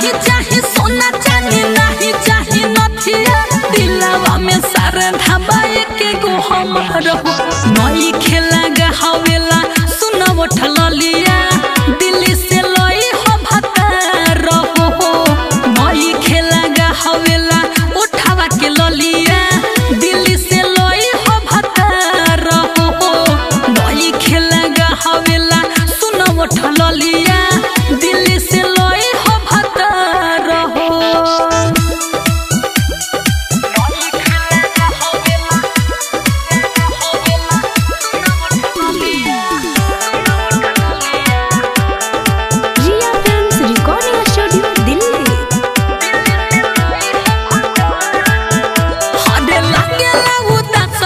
नहीं चाहे सोना चांदी नहीं चाहे नथिया दिलवा में सारा ढाबा के गो हमर हो नई खेला गहावेला सुना उठल लिया दिल्ली से लई हो भतार हो नई खेला गहावेला उठावा के ललिया दिल्ली से लई हो भतार हो नई खेला गहावेला सुना उठल लिया दिल्ली से लई हो भतार हो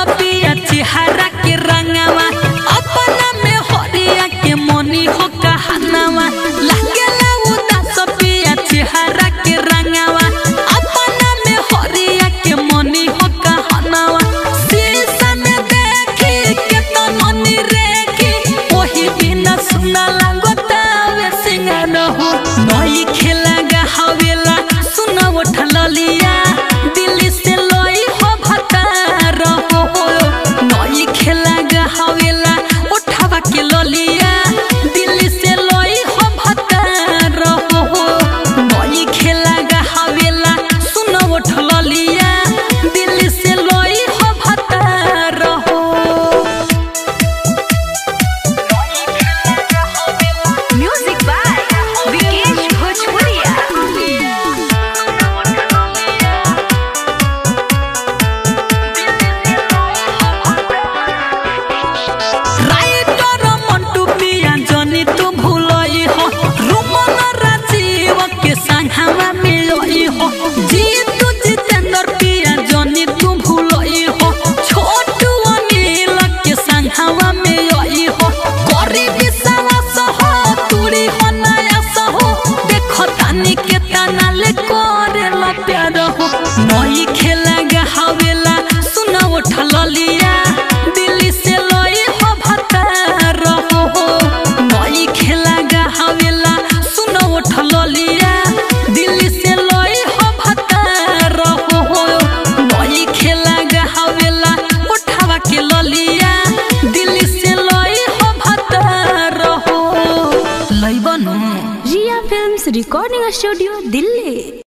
हरा के रंगवा अपना में हरिया के मनी हो कहनावा लागेला उदास पिया चेहरा के रंगवा अपना में हरिया के मनी हो कहनावा शीशा में देखी के तो मनी रेखी ओही बिना सुना लागता वे सिंगार हो नई खेला गहावेला सुना उठल लिया दिल्ली से लई हो भतार हो नई खेला गहावेला उठावा के ललिया दिल्ली से लई हो भतार हो नई खेला गहावेला सुन उठल लिया दिल्ली से लई हो भतार हो म्यूजिक बाय विकेश भोजपुरिया तू भूलई हो रुमन राजीव के संघवा मिलई हो जीतू जितेंद्र पिया जनी तू भूलई हो छोटू अनिल के संघवा मिलई हो करी विश्वास हो तुरी हो नया हो देखो तानी के तना ले करे ला प्यार हो नई खेला गहावेला सुना उठल लिया दिल्ली से लई हो भतार हो नई खेला गहावेला सुन उठल लिया दिल्ली से लई हो भतार हो नई खेला गहावेला उठावा के ललिया दिल्ली से लई हो भतार हो लई बनू रिया फिल्म्स रिकॉर्डिंग स्टूडियो दिल्ली।